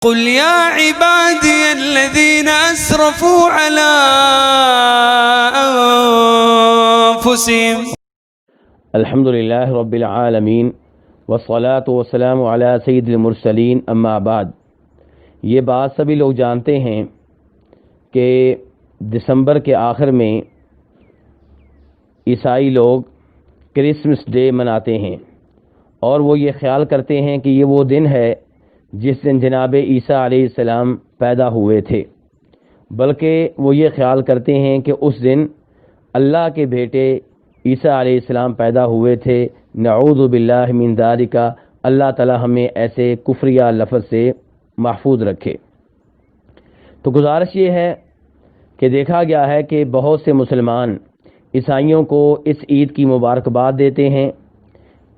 قل يا عبادي الذين أسرفوا على أنفسهم الحمد للہ رب العالمین والصلاة والسلام علی سید المرسلین اما بعد۔ یہ بات سبھی لوگ جانتے ہیں کہ دسمبر کے آخر میں عیسائی لوگ کرسمس ڈے مناتے ہیں اور وہ یہ خیال کرتے ہیں کہ یہ وہ دن ہے جس دن جناب عیسیٰ علیہ السلام پیدا ہوئے تھے، بلکہ وہ یہ خیال کرتے ہیں کہ اس دن اللہ کے بیٹے عیسیٰ علیہ السلام پیدا ہوئے تھے۔ نعوذ باللہ من ذالک، اللہ تعالی ہمیں ایسے کفریہ لفظ سے محفوظ رکھے۔ تو گزارش یہ ہے کہ دیکھا گیا ہے کہ بہت سے مسلمان عیسائیوں کو اس عید کی مبارکباد دیتے ہیں،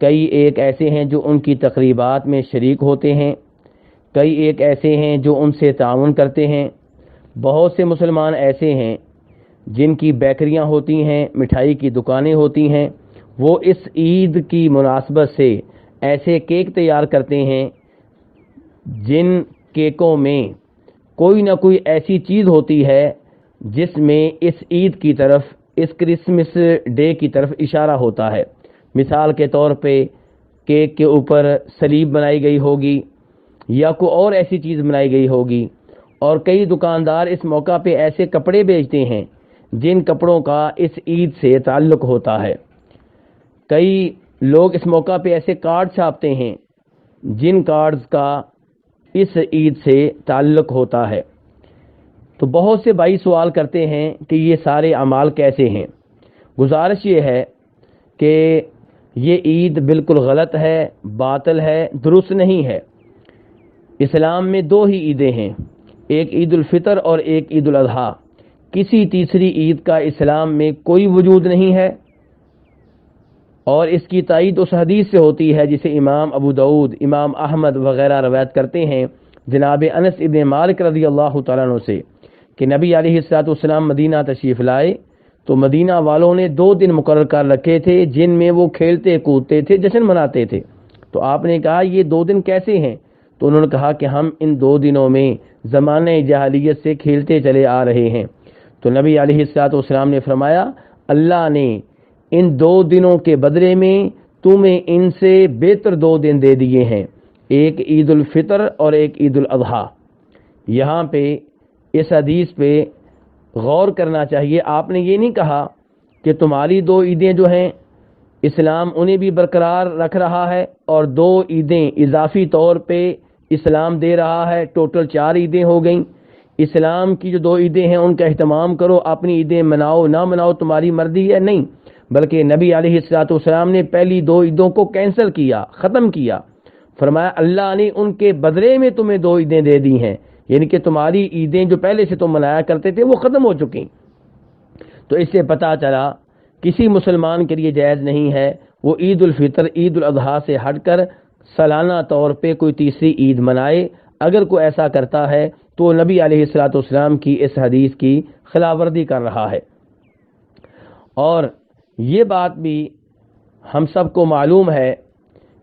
کئی ایک ایسے ہیں جو ان کی تقریبات میں شریک ہوتے ہیں، کئی ایک ایسے ہیں جو ان سے تعاون کرتے ہیں، بہت سے مسلمان ایسے ہیں جن کی بیکریاں ہوتی ہیں، مٹھائی کی دکانیں ہوتی ہیں، وہ اس عید کی مناسبت سے ایسے کیک تیار کرتے ہیں جن کیکوں میں کوئی نہ کوئی ایسی چیز ہوتی ہے جس میں اس عید کی طرف، اس کرسمس ڈے کی طرف اشارہ ہوتا ہے۔ مثال کے طور پہ کیک کے اوپر صلیب بنائی گئی ہوگی یا کوئی اور ایسی چیز بنائی گئی ہوگی، اور کئی دکاندار اس موقع پہ ایسے کپڑے بیچتے ہیں جن کپڑوں کا اس عید سے تعلق ہوتا ہے۔ کئی لوگ اس موقع پہ ایسے کارڈ چھاپتے ہیں جن کارڈز کا اس عید سے تعلق ہوتا ہے۔ تو بہت سے بھائی سوال کرتے ہیں کہ یہ سارے اعمال کیسے ہیں؟ گزارش یہ ہے کہ یہ عید بالکل غلط ہے، باطل ہے، درست نہیں ہے۔ اسلام میں دو ہی عیدیں ہیں، ایک عید الفطر اور ایک عید الاضحیٰ۔ کسی تیسری عید کا اسلام میں کوئی وجود نہیں ہے، اور اس کی تائید اس حدیث سے ہوتی ہے جسے امام ابو داؤد، امام احمد وغیرہ روایت کرتے ہیں جناب انس ابن مالک رضی اللہ تعالیٰ عنہ سے کہ نبی علیہ السلام مدینہ تشریف لائے تو مدینہ والوں نے 2 دن مقرر کر رکھے تھے جن میں وہ کھیلتے کودتے تھے، جشن مناتے تھے۔ تو آپ نے کہا یہ 2 دن کیسے ہیں؟ تو انہوں نے کہا کہ ہم ان 2 دنوں میں زمانہ جاہلیت سے کھیلتے چلے آ رہے ہیں۔ تو نبی علیہ السلام نے فرمایا اللہ نے ان 2 دنوں کے بدلے میں تمہیں ان سے بہتر 2 دن دے دیے ہیں، ایک عید الفطر اور ایک عید الاضحیٰ۔ یہاں پہ اس حدیث پہ غور کرنا چاہیے۔ آپ نے یہ نہیں کہا کہ تمہاری 2 عیدیں جو ہیں اسلام انہیں بھی برقرار رکھ رہا ہے اور 2 عیدیں اضافی طور پہ اسلام دے رہا ہے، ٹوٹل 4 عیدیں ہو گئیں۔ اسلام کی جو 2 عیدیں ہیں ان کا اہتمام کرو، اپنی عیدیں مناؤ نہ مناؤ تمہاری مرضی ہے، نہیں، بلکہ نبی علیہ السلام نے پہلی 2 عیدوں کو کینسل کیا، ختم کیا۔ فرمایا اللہ نے ان کے بدلے میں تمہیں 2 عیدیں دے دی ہیں، یعنی کہ تمہاری عیدیں جو پہلے سے تم منایا کرتے تھے وہ ختم ہو چکی۔ تو اس سے پتہ چلا کسی مسلمان کے لیے جائز نہیں ہے وہ عید الفطر، عید الاضحیٰ سے ہٹ کر سالانہ طور پہ کوئی تیسری عید منائے۔ اگر کوئی ایسا کرتا ہے تو نبی علیہ السلام کی اس حدیث کی خلاف ورزی کر رہا ہے۔ اور یہ بات بھی ہم سب کو معلوم ہے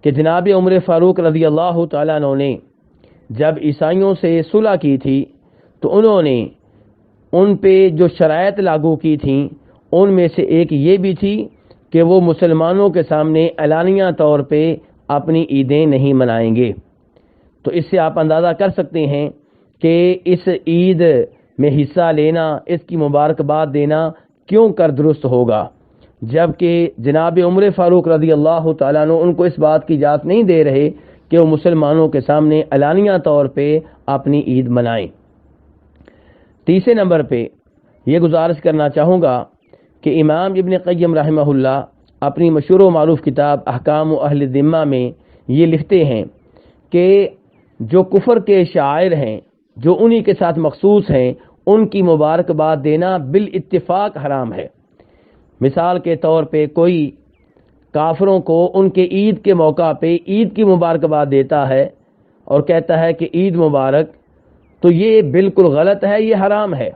کہ جناب عمر فاروق رضی اللہ تعالیٰ عنہ نے جب عیسائیوں سے صلح کی تھی تو انہوں نے ان پہ جو شرائط لاگو کی تھیں ان میں سے ایک یہ بھی تھی کہ وہ مسلمانوں کے سامنے اعلانیہ طور پہ اپنی عیدیں نہیں منائیں گے۔ تو اس سے آپ اندازہ کر سکتے ہیں کہ اس عید میں حصہ لینا، اس کی مبارکباد دینا کیوں کر درست ہوگا، جبکہ جناب عمر فاروق رضی اللہ تعالیٰ عنہ ان کو اس بات کی اجازت نہیں دے رہے کہ وہ مسلمانوں کے سامنے اعلانیہ طور پہ اپنی عید منائیں۔ تیسرے نمبر پہ یہ گزارش کرنا چاہوں گا کہ امام ابن قیم رحمہ اللہ اپنی مشہور و معروف کتاب احکام اہل ذمہ میں یہ لکھتے ہیں کہ جو کفر کے شاعر ہیں، جو انہی کے ساتھ مخصوص ہیں، ان کی مبارکباد دینا بالاتفاق حرام ہے۔ مثال کے طور پہ کوئی کافروں کو ان کے عید کے موقع پہ عید کی مبارکباد دیتا ہے اور کہتا ہے کہ عید مبارک، تو یہ بالکل غلط ہے، یہ حرام ہے۔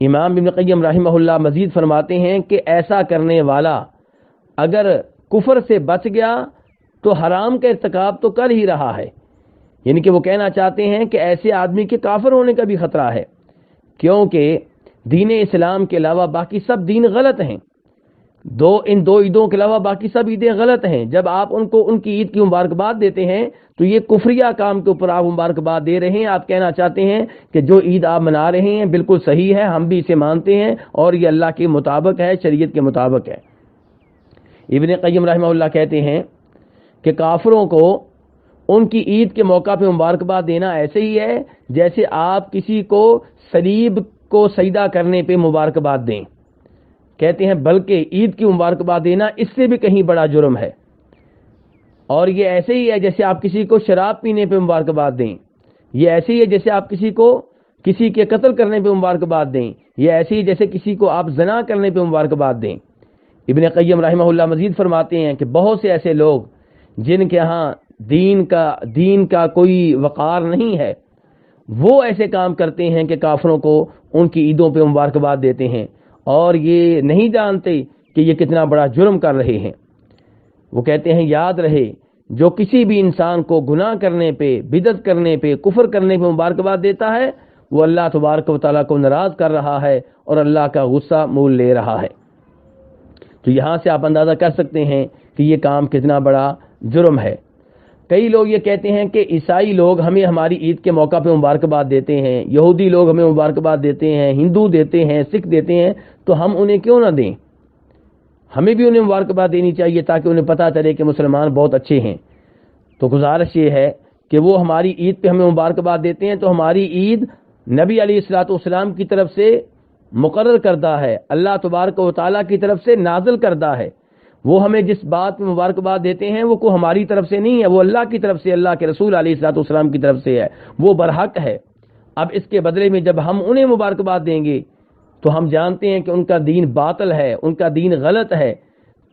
امام ابن قیم رحمہ اللہ مزید فرماتے ہیں کہ ایسا کرنے والا اگر کفر سے بچ گیا تو حرام کا ارتکاب تو کر ہی رہا ہے، یعنی کہ وہ کہنا چاہتے ہیں کہ ایسے آدمی کے کافر ہونے کا بھی خطرہ ہے، کیونکہ دین اسلام کے علاوہ باقی سب دین غلط ہیں، ان دو عیدوں کے علاوہ باقی سب عیدیں غلط ہیں۔ جب آپ ان کو ان کی عید کی مبارکباد دیتے ہیں تو یہ کفریہ کام کے اوپر آپ مبارکباد دے رہے ہیں۔ آپ کہنا چاہتے ہیں کہ جو عید آپ منا رہے ہیں بالکل صحیح ہے، ہم بھی اسے مانتے ہیں اور یہ اللہ کے مطابق ہے، شریعت کے مطابق ہے۔ ابن قیم رحمہ اللہ کہتے ہیں کہ کافروں کو ان کی عید کے موقع پہ مبارکباد دینا ایسے ہی ہے جیسے آپ کسی کو صلیب کو سجدہ کرنے پہ مبارکباد دیں۔ کہتے ہیں بلکہ عید کی مبارکباد دینا اس سے بھی کہیں بڑا جرم ہے، اور یہ ایسے ہی ہے جیسے آپ کسی کو شراب پینے پہ مبارکباد دیں، یہ ایسے ہی ہے جیسے آپ کسی کے قتل کرنے پہ مبارکباد دیں، یہ ایسے ہی جیسے کسی کو آپ زنا کرنے پہ مبارکباد دیں۔ ابن قیم رحمہ اللہ مزید فرماتے ہیں کہ بہت سے ایسے لوگ جن کے ہاں دین کا کوئی وقار نہیں ہے، وہ ایسے کام کرتے ہیں کہ کافروں کو ان کی عیدوں پہ مبارکباد دیتے ہیں اور یہ نہیں جانتے کہ یہ کتنا بڑا جرم کر رہے ہیں۔ وہ کہتے ہیں یاد رہے جو کسی بھی انسان کو گناہ کرنے پہ، بدعت کرنے پہ، کفر کرنے پہ مبارکباد دیتا ہے وہ اللہ تبارک و تعالیٰ کو ناراض کر رہا ہے اور اللہ کا غصہ مول لے رہا ہے۔ تو یہاں سے آپ اندازہ کر سکتے ہیں کہ یہ کام کتنا بڑا جرم ہے۔ کئی لوگ یہ کہتے ہیں کہ عیسائی لوگ ہمیں ہماری عید کے موقع پہ مبارکباد دیتے ہیں، یہودی لوگ ہمیں مبارکباد دیتے ہیں، ہندو دیتے ہیں، سکھ دیتے ہیں، تو ہم انہیں کیوں نہ دیں؟ ہمیں بھی انہیں مبارکباد دینی چاہیے تاکہ انہیں پتہ چلے کہ مسلمان بہت اچھے ہیں۔ تو گزارش یہ ہے کہ وہ ہماری عید پہ ہمیں مبارکباد دیتے ہیں تو ہماری عید نبی علیہ الصلوۃ والسلام کی طرف سے مقرر کردہ ہے، اللہ تبارک و تعالیٰ کی طرف سے نازل کردہ ہے۔ وہ ہمیں جس بات میں مبارکباد دیتے ہیں وہ کوئی ہماری طرف سے نہیں ہے، وہ اللہ کی طرف سے، اللہ کے رسول علیہ الصلوۃ والسلام کی طرف سے ہے، وہ برحق ہے۔ اب اس کے بدلے میں جب ہم انہیں مبارکباد دیں گے تو ہم جانتے ہیں کہ ان کا دین باطل ہے، ان کا دین غلط ہے،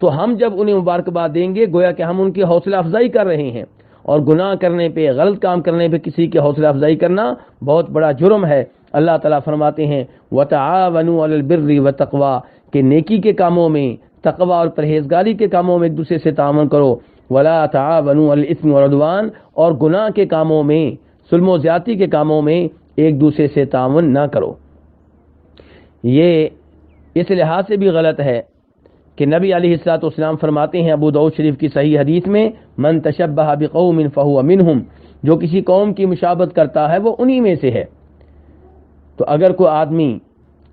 تو ہم جب انہیں مبارکباد دیں گے گویا کہ ہم ان کی حوصلہ افزائی کر رہے ہیں، اور گناہ کرنے پہ، غلط کام کرنے پہ کسی کی حوصلہ افزائی کرنا بہت بڑا جرم ہے۔ اللہ تعالیٰ فرماتے ہیں وَتَعَاوَنُوا عَلَى الْبِرِّ وَالتَّقْوَىٰ کہ نیکی کے کاموں میں، تقوی اور پرہیزگاری کے کاموں میں ایک دوسرے سے تعاون کرو، وَلَا تَعَاوَنُوا عَلَى الْإِثْمِ وَالْعُدْوَانِ اور گناہ کے کاموں میں، ظلم و زیادتی کے کاموں میں ایک دوسرے سے تعاون نہ کرو۔ یہ اس لحاظ سے بھی غلط ہے کہ نبی علیہ الصلوۃ والسلام فرماتے ہیں ابو داؤد شریف کی صحیح حدیث میں من تشبہ بقوم فہو منہم جو کسی قوم کی مشابہت کرتا ہے وہ انہی میں سے ہے۔ تو اگر کوئی آدمی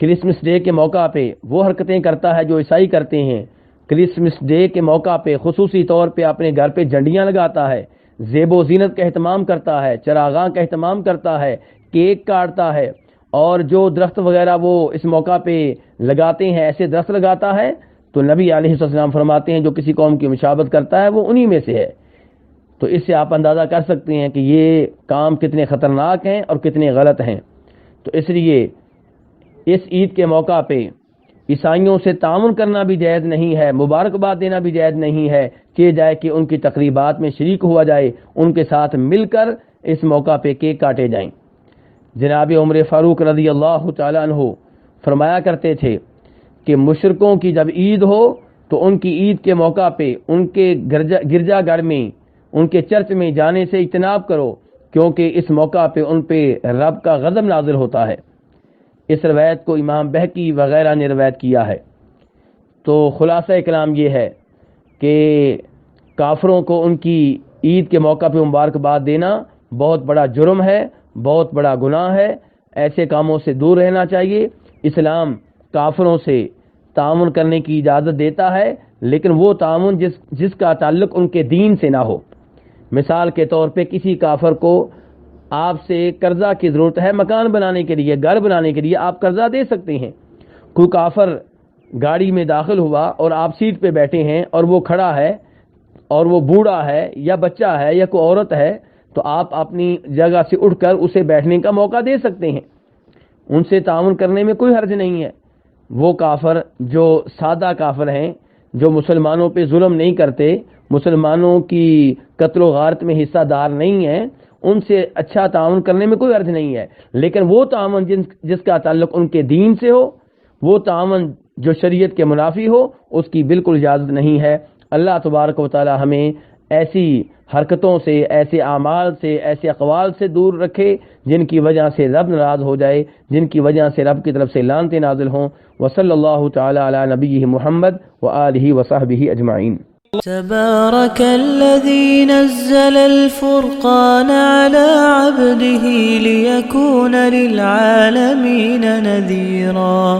کرسمس ڈے کے موقع پہ وہ حرکتیں کرتا ہے جو عیسائی کرتے ہیں، کرسمس ڈے کے موقع پہ خصوصی طور پہ اپنے گھر پہ جھنڈیاں لگاتا ہے، زیب و زینت کا اہتمام کرتا ہے، چراغاں کا اہتمام کرتا ہے، کیک کاٹتا ہے، اور جو درخت وغیرہ وہ اس موقع پہ لگاتے ہیں ایسے درخت لگاتا ہے، تو نبی علیہ السلام فرماتے ہیں جو کسی قوم کی مشابہت کرتا ہے وہ انہی میں سے ہے۔ تو اس سے آپ اندازہ کر سکتے ہیں کہ یہ کام کتنے خطرناک ہیں اور کتنے غلط ہیں۔ تو اس لیے اس عید کے موقع پہ عیسائیوں سے تعاون کرنا بھی جائز نہیں ہے، مبارکباد دینا بھی جائز نہیں ہے کہ جائے کہ ان کی تقریبات میں شریک ہوا جائے، ان کے ساتھ مل کر اس موقع پہ کیک کاٹے جائیں۔ جناب عمر فاروق رضی اللہ تعالیٰ عنہ فرمایا کرتے تھے کہ مشرکوں کی جب عید ہو تو ان کی عید کے موقع پہ ان کے گرجا گھر میں، ان کے چرچ میں جانے سے اجتناب کرو، کیونکہ اس موقع پہ ان پہ رب کا غضب نازل ہوتا ہے۔ اس روایت کو امام بہقی وغیرہ نے روایت کیا ہے۔ تو خلاصہ کلام یہ ہے کہ کافروں کو ان کی عید کے موقع پہ مبارکباد دینا بہت بڑا جرم ہے، بہت بڑا گناہ ہے، ایسے کاموں سے دور رہنا چاہیے۔ اسلام کافروں سے تعاون کرنے کی اجازت دیتا ہے، لیکن وہ تعاون جس کا تعلق ان کے دین سے نہ ہو۔ مثال کے طور پہ کسی کافر کو آپ سے قرضہ کی ضرورت ہے مکان بنانے کے لیے، گھر بنانے کے لیے، آپ قرضہ دے سکتے ہیں۔ کوئی کافر گاڑی میں داخل ہوا اور آپ سیٹ پہ بیٹھے ہیں اور وہ کھڑا ہے اور وہ بوڑھا ہے یا بچہ ہے یا کوئی عورت ہے، تو آپ اپنی جگہ سے اٹھ کر اسے بیٹھنے کا موقع دے سکتے ہیں، ان سے تعاون کرنے میں کوئی حرج نہیں ہے۔ وہ کافر جو سادہ کافر ہیں، جو مسلمانوں پہ ظلم نہیں کرتے، مسلمانوں کی قتل و غارت میں حصہ دار نہیں ہیں، ان سے اچھا تعاون کرنے میں کوئی حرج نہیں ہے، لیکن وہ تعاون جس کا تعلق ان کے دین سے ہو، وہ تعاون جو شریعت کے منافی ہو، اس کی بالکل اجازت نہیں ہے۔ اللہ تبارک و تعالی ہمیں ایسی حرکتوں سے، ایسے اعمال سے، ایسے اقوال سے دور رکھے جن کی وجہ سے رب ناراض ہو جائے، جن کی وجہ سے رب کی طرف سے لعنتیں نازل ہوں۔ وصلی اللہ تعالی علی نبیہ محمد وآلہ وصحبہ اجمعین۔ تبارك الذي نزل الفرقان على عبده ليكون للعالمين نذيرا